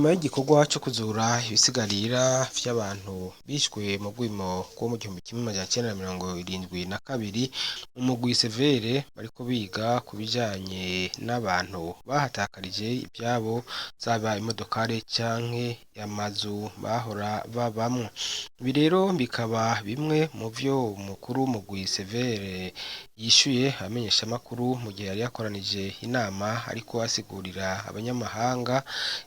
inyuma y'igikorwa cyo kuzura ibisigarira vy'abantu bishwe mu rwimo rwo mu 1972 umugwi severe bariko biga ku bijanye n'abantu bahatakarije ivyabo zaba imodokari canke amazu bahora babamwo. Ibi rero bikaba bimwe mu vyo umukuru w'umugwi severe yishuye amenyesha makuru mu gihe yari yakoranije inama ariko asigurira abanyamahanga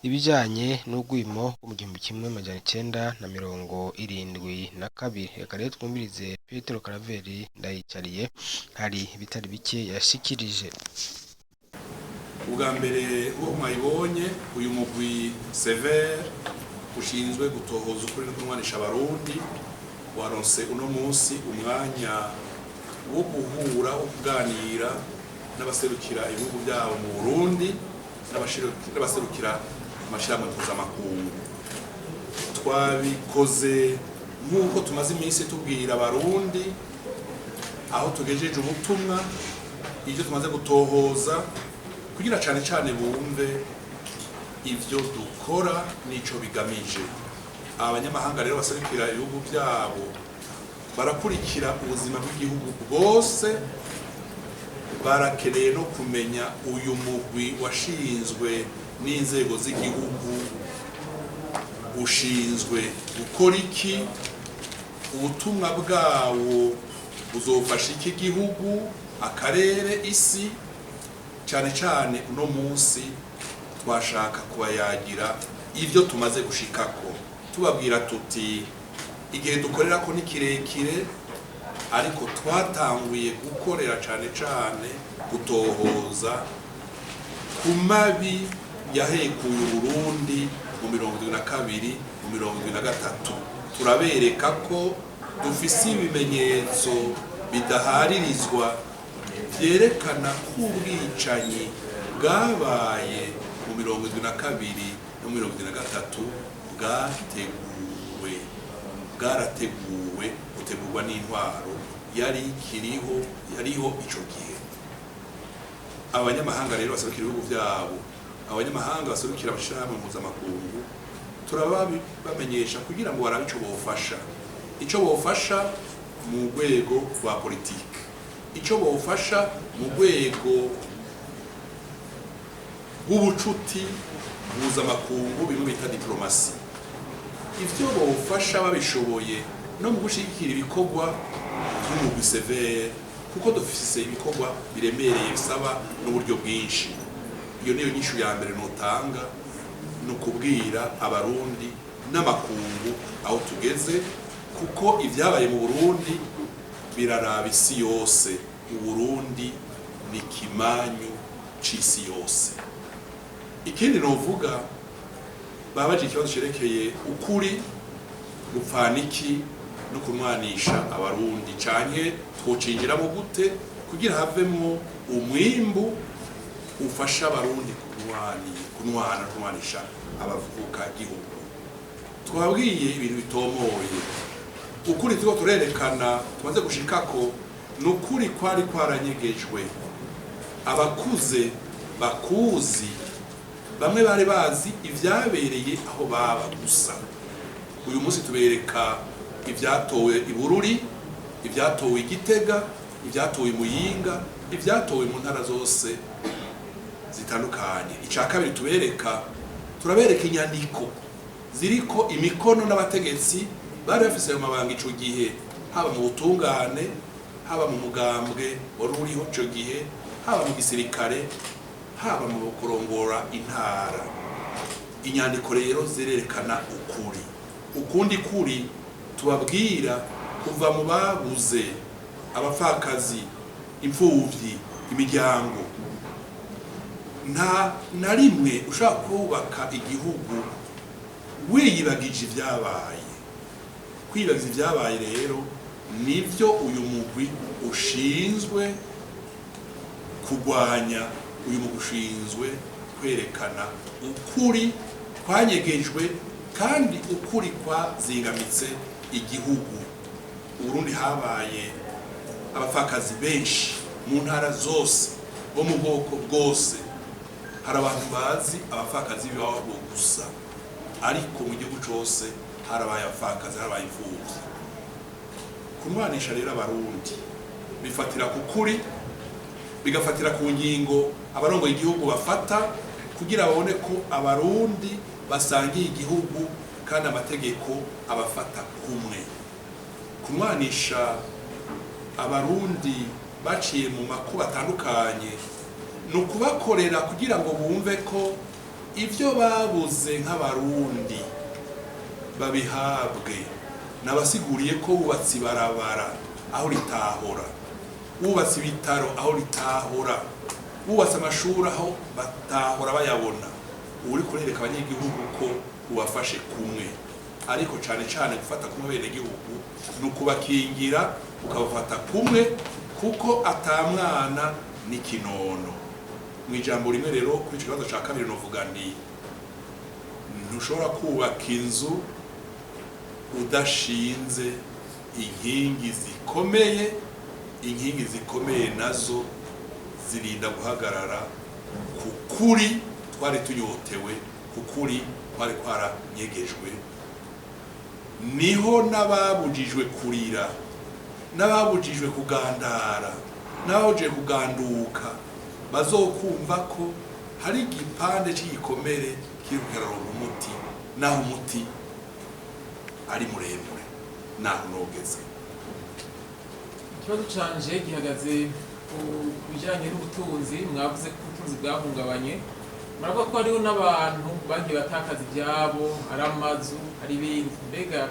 ibijanye n'urwimo rwo mu 1972. Reka rero twumvirize Petero Karaveri Ndayicariye hari bitari bike yashikirije. Ubwa mbere uwo mwayibonye uyu mugwi severe ushinzwe gutohoza ukuri no kunwanisha abarundi waronse uno munsi umwanya wo guhura wo kuganira n'abaserukira ibihugu byabo mu Burundi n'abaserukira amashirahamwe mpuzamakungu. Twabikoze nk'uko tumaze iminsi tubwira abarundi aho tugejeje ubutumwa ibyo tumaze gutohoza kugira cane cane bumve ivyo dukora nico bigamije. Abanyamahanga rero baserukira ibihugu byabo barakurikira ubuzima bw'igihugu bwose, barakeneye no kumenya uyu mugwi washinzwe n'inzego z'igihugu ushinzwe gukora iki, ubutumwa bwawo buzofasha iki gihugu, akarere, isi. Cyane cyane uno munsi twashaka kubayagira ivyo tumaze gushikako, tubabwira tuti igihe dukorera ko ni kirekire ariko twatanguye gukorera cane cane gutohoza ku mabi yahekuye Burundi mu 1972 mu 1973. Turabereka ko dufise ibimenyetso bidaharirizwa vyerekana ko ubwicanyi bwabaye mu 1972 no mu 1973 bwarateguwe gutegurwa n'intwaro yariho ico gihe. Abanyamahanga rero baserukira ibihugu vyabo, abanyamahanga baserukira abashirahamwe mpuzamakungu, turabamenyesha kugira ngo barabe ico bofasha mu rwego rwa politike, ico bofasha mu rwego rw'ubucuti mpuzamakungu bimwe bita diplomasi, ivyo bofasha babishoboye no mu gushigikira ibikorwa by'umugwi severe kuko dufise ibikorwa biremereye bisaba n'uburyo bwinshi. Iyo niyo nyishu ya mbere notanga no kubwira abarundi n'amakungu aho tugeze, kuko ivyabaye mu Burundi biraraba isi yose. Uburundi ni kimanyu c'isi yose. Ikindi novuga babaje ikibazo cerekeye ukuri gupfaniki no kunwanisha abarundi canke twocinjiramo gute kugira havemo umwimbu ufasha abarundi kunwanisha abavuka gihugu. Twabwiye ibintu bitomoye, ukuri tuko turerekana tumaze gushikako nukuri kwari kwaranyegejwe. Abakuze bakuzi bamwe bari bazi ivyabereye aho baba gusa. Uyu munsi tubereka ivyatowe i Bururi, ivyatowe i Gitega, ivyatowe i Muyinga, ivyatowe mu ntara zose zitandukanye. Ica kabiri turabereka inyandiko ziriko imikono n'abategetsi bari bafise ayo mabanga ico gihe, haba mu butungane, haba mu mugambwe wari uriho ico gihe, haba mu gisirikare, haba mu kurongora intara. Inyandiko rero zirerekana ukuri. Ukundi kuri tubabwira kuva mu babuze, abapfakazi, imfuvyi, imiryango. Nta na rimwe ushaka kubaka igihugu wiyibagije ivyabaye. Kwibagiza ivyabaye rero nivyo uyu mugwi ushinzwe kugwanya, uyu mugwi ushinzwe kwerekana ukuri kwanyegejwe kandi ukuri kwazingamitse igihugu. Uburundi habaye abapfakazi benshi mu ntara zose bo mu bwoko bwose. Hari abantu bazi abapfakazi b'iwabo gusa ariko mu gihugu cyose harabaye abapfakazi, harabaye imfubyi. Kunwanisha rero abarundi bifatira ku kuri, bigafatira ku ngingo abarongoye igihugu bafata kugira babone ko abarundi basangiye igihugu kandi amategeko abafata kumwe. Kunwanisha abarundi baciye mu makuba atandukanye ni ukubakorera kugira ngo bumve ko ibyo babuze nk'abarundi babihabwe. Nabasiguriye ko wubatse ibarabara aho ritahora, wubatse ibitaro aho ritahora, wubatse amashuri aho batahora bayabona. Uri kurereka abanyagihugu ko ubafashe kumwe, ariko cyane cyane gufata kumwe bene gihugu ni ukubakingira, ukabafata kumwe kuko atamwana n'ikinono. Mu ijambo rimwe rero kuri icyo kibazo cya kabiri novuga nti ntushobora kubaka inzu udashinze inkingi zikomeye. Inkingi zikomeye nazo zirinda guhagarara ku kuri twari tunyotewe, ku kuri twari kwaranyegejwe. Niho n'ababujijwe kurira, n'ababujijwe kugandara, n'ababujijwe kuganduka bazokumva ko hari igipande cy'igikomere kiri kugarura umuti, naho umuti ari muremure naho nogeze. Ikibazo canje gihagaze ku bijyanye n'ubutunzi. Mwavuze ko ubutunzi bwahungabanye, muravuga ko hariho n'abantu bagiye batakaza ibyabo, ari amazu, ari ibintu. Mbega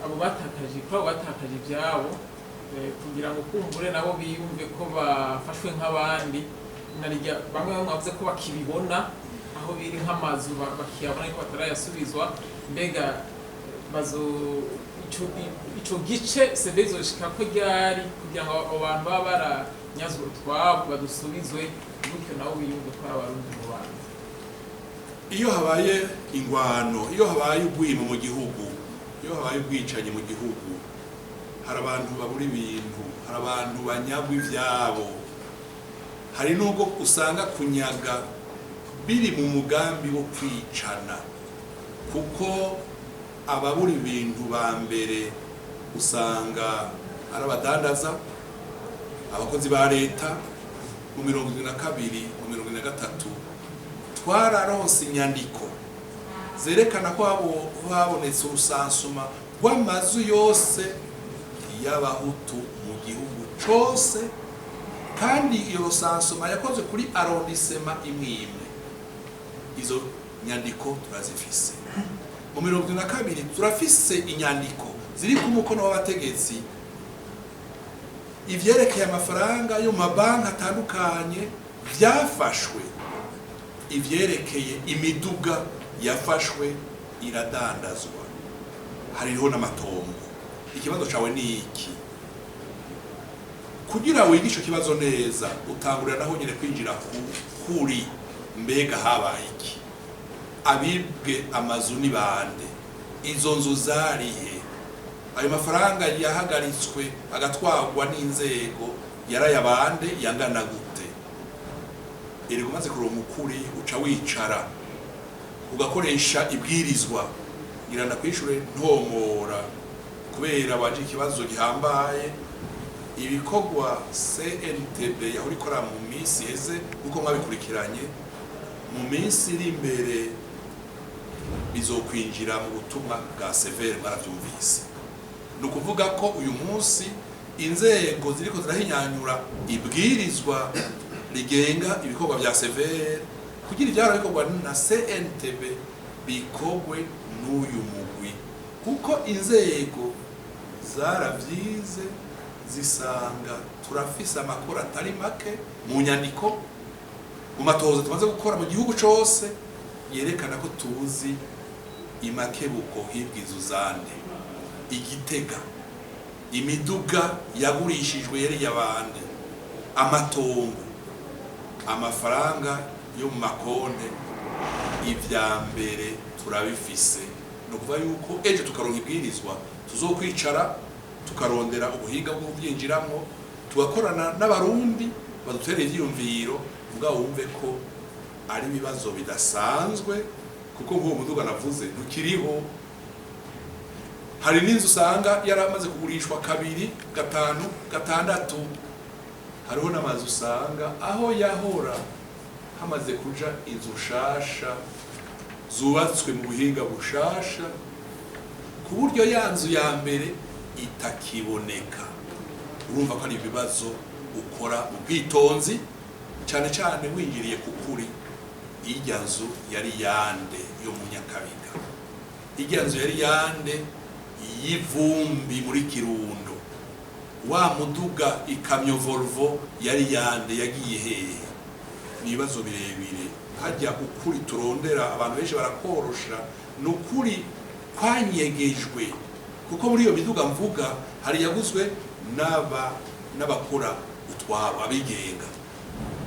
abo batakaje ibyabo kugira ngo kumbure nabo biyumve ko bafashwe nk'abandi, bamwe mwavuze ko bakibibona aho biri nk'amazu bakiyabona ariko batarayasubizwa. Mbega ico gice sebe zoshika ko ryari kugira ngo abo bantu baba baranyazwe utwabo badusubizwe, gutyo nabo biyumve ko ari abarundi mu bantu? Iyo habaye ingwano, iyo habaye ubwimo mu gihugu, iyo habaye ubwicanyi mu gihugu, hari abantu babura ibintu, hari abantu banyagwa ivyabo. Hari nubwo usanga kunyaga biri mu mugambi wo kwicana, kuko ababura ibintu ba mbere usanga ari abadandaza, abakozi ba leta. Mu 2022 mu 2023 twararonse inyandiko zerekana ko habonetse urusansuma rw'amazu yose y'abahutu mu gihugu cyose, kandi iyo rusansuma yakoze kuri arrondissement imwe imwe. Izo nyandiko turazifise. Mu 2022 turafise inyandiko ziri ku mukono w'abategetsi ivyerekeye amafaranga yo mabanki atandukanye vyafashwe, ivyerekeye imiduga yafashwe iradandazwa, hariho n'amatongo. Ikibazo cawe ni iki? Kugira wigishe ikibazo neza utangurira naho nyine kwinjira kuri mbega habaye iki, abibwe amazu ni bande, izo nzu zarihe, ayo mafaranga yahagaritswe agatwagwa n'inzego yarayabande yangana gute. Eriko maze kuronka ukuri uca wicara ugakoresha ibwirizwa ngirana kwishure ntomora, kubera waje ikibazo gihambaye. Ibikorwa CNTB yahuri kora mu minsi heze uko mwabikurikiranye, mu minsi iri imbere bizokwinjira mu butumwa bwa severe. Mwaravyumvise, ni ukuvuga ko uyu munsi inzego ziriko zirahinyanyura ibwirizwa rigenga ibikorwa bya severe kugira ivyara bikorwa na CNTB bikorwe n'uyu mugwi, kuko inzego zaravyize zisanga turafise amakuru atari make mu nyandiko, mu matohoza tumaze gukora mu gihugu cose yerekana ko tuzi imakebuko hibwiza zande, Igitega, imiduga yagurishijwe yari yabande, amatongo, amafaranga yo mu makonte. Ivya mbere turabifise, no kuva yuko ejo tukaronka ibwirizwa tuzokwicara tukarondera ubuhinga bwo kubyinjiramo, tugakorana n'abarundi badutereye ivyiyumviro, vuga wumve ko ari ibibazo bidasanzwe kuko nk'uwo muduga navuze ntukiriho. Hari n'inzu usanga yaramaze kugurishwa 2, 5, 6. Hariho n'amazu usanga aho yahora hamaze kuja inzu shasha zubatswe mu buhinga bushasha ku buryo ya nzu ya mbere itakiboneka. Urumva ko ari ibibazo ukora mu bwitonzi, cyane cyane winjiriye ku kuri. Irya nzu yari yande yo mu Nyakabiga, irya nzu yari yande y'ivumbi muri Kirundo, wa muduga ikamyo Volvo yari yande yagiye hehe? Ni ibibazo birebire. Hajya ukuri turondera, abantu benshi barakorosha, n'ukuri kwanyegejwe, kuko muri iyo miduga mvuga hari yaguzwe n'abakora utwabo abigenga,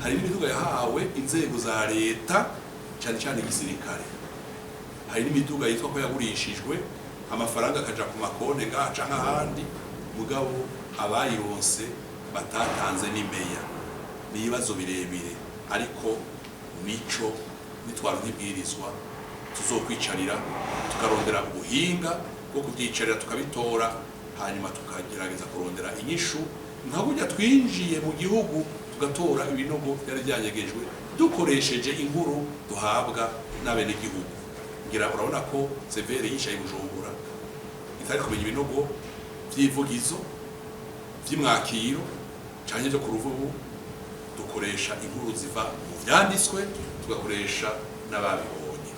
hari n'imiduga yahawe inzego za leta cyane cyane igisirikare, hari n'imiduga yitwa ko yagurishijwe amafaranga akaja ku makonte ngaca nk'ahandi, mugabo abayironse batatanze n'imeya. Ni ibibazo birebire, ariko nico nitwara nk'ibwirizwa tuzokwicarira tukarondera ubuhinga bwo kubyicarira tukabitora, hanyuma tukagerageza kurondera inyishu nka burya twinjiye mu gihugu tugatora ibinogo byari byanyegejwe dukoresheje inkuru duhabwa n'abene gihugu. Ngira urabona ko Severe yicaye Bujumbura itari kumenya ibinogo by'ivugizo by'imwakiro cyane byo ku Ruvubu, dukoresha inkuru ziva mu byanditswe tugakoresha n'ababibonye.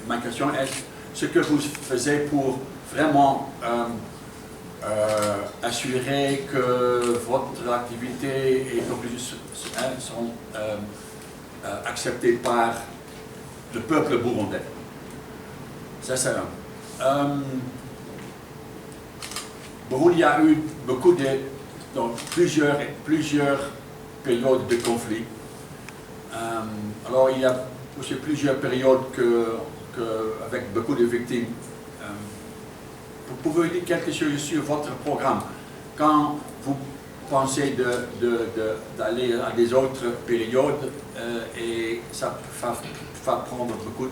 Ma question est ce que vous faites pour vraiment assurer que votre activité et conclusions sont acceptées par le peuple burundais. Ça c'est un. Burundi a eu beaucoup donc plusieurs périodes de conflit. Alors il y a aussi plusieurs périodes avec beaucoup de victimes. Vous pouvez dire quelque chose sur votre programme quand vous pensez d'aller à des autres périodes et ça va prendre beaucoup,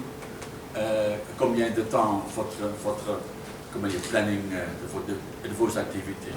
combien de temps votre planning de vos activités?